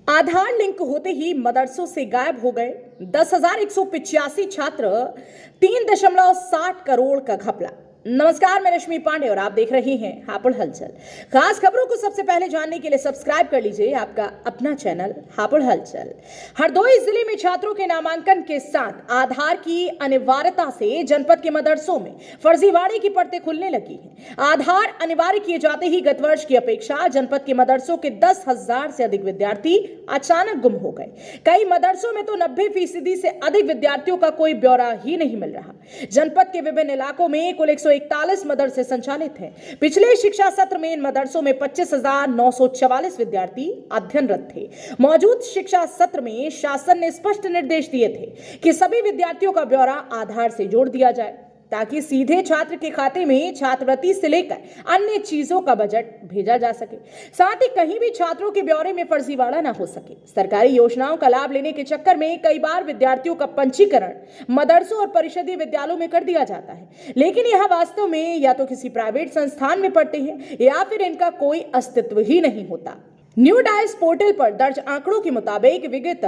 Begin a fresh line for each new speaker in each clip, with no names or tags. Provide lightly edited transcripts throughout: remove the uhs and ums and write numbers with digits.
आधार link होते ही मदरसों से गायब हो गए 10,185 छात्र, 3.60 करोड़ का घपला। नमस्कार, मैं रश्मि पांडे और आप देख रहे हैं हापुड़ हलचल। खास खबरों को सबसे पहले जानने के लिए सब्सक्राइब कर लीजिए आपका अपना चैनल हापुड़ हलचल। हरदोई जिले में छात्रों के नामांकन के साथ आधार की अनिवार्यता से जनपद के मदरसों में फर्जीवाड़े की परतें खुलने लगी हैं। आधार अनिवार्य किए जाते ही गत वर्ष की अपेक्षा जनपद के मदरसों के 10,000 से अधिक विद्यार्थी अचानक गुम हो गए। कई मदरसों में तो 90% से अधिक विद्यार्थियों का कोई ब्यौरा ही नहीं मिल रहा। जनपद के विभिन्न इलाकों में कुल 141 मदरसे संचालित हैं। पिछले शिक्षा सत्र में इन मदरसों में 25,944 विद्यार्थी अध्ययनरत थे। मौजूद शिक्षा सत्र में शासन ने स्पष्ट निर्देश दिए थे कि सभी विद्यार्थियों का ब्यौरा आधार से जोड़ दिया जाए ताकि सीधे छात्र के खाते में छात्रवृत्ति से लेकर अन्य चीजों का बजट भेजा जा सके। साथ ही कहीं भी छात्रों के ब्यौरे में फर्जीवाड़ा न हो सके। सरकारी योजनाओं का लाभ लेने के चक्कर में कई बार विद्यार्थियों का पंजीकरण मदरसों और परिषदीय विद्यालयों में कर दिया जाता है, लेकिन यह वास्तव में या तो किसी प्राइवेट संस्थान में पढ़ते हैं या फिर इनका कोई अस्तित्व ही नहीं होता। न्यू डाइस पोर्टल पर दर्ज आंकड़ों के मुताबिक विगत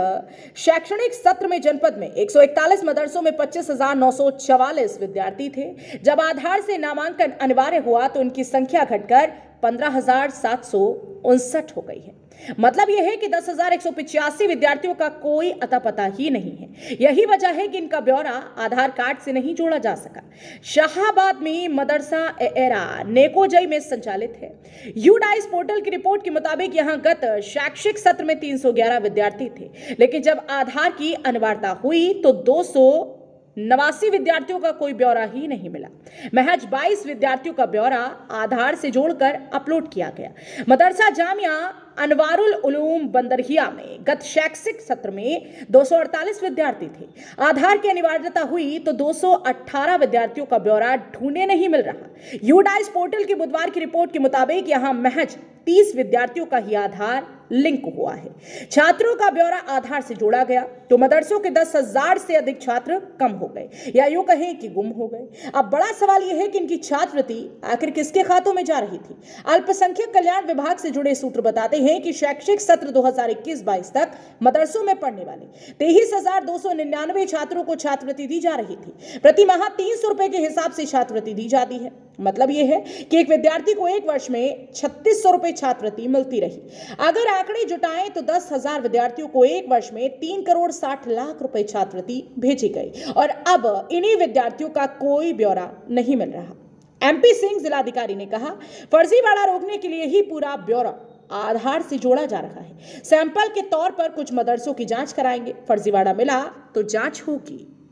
शैक्षणिक सत्र में जनपद में 141 मदरसों में 25,944 विद्यार्थी थे। जब आधार से नामांकन अनिवार्य हुआ तो उनकी संख्या घटकर 15,759 हो गई है। मतलब यह है कि 10,185 विद्यार्थियों का कोई अता पता ही नहीं है। यही वजह है कि इनका ब्यौरा आधार कार्ड से नहीं जोड़ा जा सका। शाहाबाद में मदरसा एरा नेकोजई में संचालित है। यूडाइस पोर्टल की रिपोर्ट के मुताबिक यहां गत शैक्षिक सत्र में 311 विद्यार्थी थे, लेकिन जब आधार की अनिवार्यता हुई तो 289 विद्यार्थियों का कोई ब्यौरा ही नहीं मिला। महज 22 विद्यार्थियों का ब्यौरा आधार से जोड़कर अपलोड किया गया। मदरसा जामिया अनवारुल उलूम बंदरहिया में गत शैक्षिक सत्र में 248 विद्यार्थी थे। आधार की अनिवार्यता हुई तो 218 विद्यार्थियों का ब्यौरा ढूंढे नहीं मिल रहा। यूडाइस पोर्टल की बुधवार की रिपोर्ट के मुताबिक यहां महज 30 विद्यार्थियों का ही आधार लिंक हुआ है। छात्रों का ब्यौरा आधार से जोड़ा गया तो मदरसों के 10,000 से अधिक छात्र कम हो गए या यूं कहें कि गुम हो गए। अब बड़ा सवाल यह है कि इनकी छात्रवृत्ति आखिर किसके खातों में जा रही थी। अल्पसंख्यक कल्याण विभाग से जुड़े सूत्र बताते हैं कि शैक्षिक सत्र 2021-22 तक मदरसों में पढ़ने वाले 23,299 छात्रों को छात्रवृत्ति दी जा रही थी। प्रति माह 300 रुपए के हिसाब से छात्रवृत्ति दी जाती है। मतलब यह है कि एक विद्यार्थी को एक वर्ष में 3600 रुपए छात्रवृत्ति मिलती रही। अगर आंकड़े जुटाएं तो 10,000 विद्यार्थियों को एक वर्ष में 3,60,00,000 रुपए छात्रवृत्ति भेजी गई और अब इन्हीं विद्यार्थियों का कोई ब्यौरा नहीं मिल रहा। एमपी सिंह जिलाधिकारी ने कहा, फर्जीवाड़ा रोकने के लिए ही पूरा ब्यौरा आधार से जोड़ा जा रहा है। सैंपल के तौर पर कुछ मदरसों की जांच कराएंगे। फर्जीवाड़ा मिला तो जांच होगी।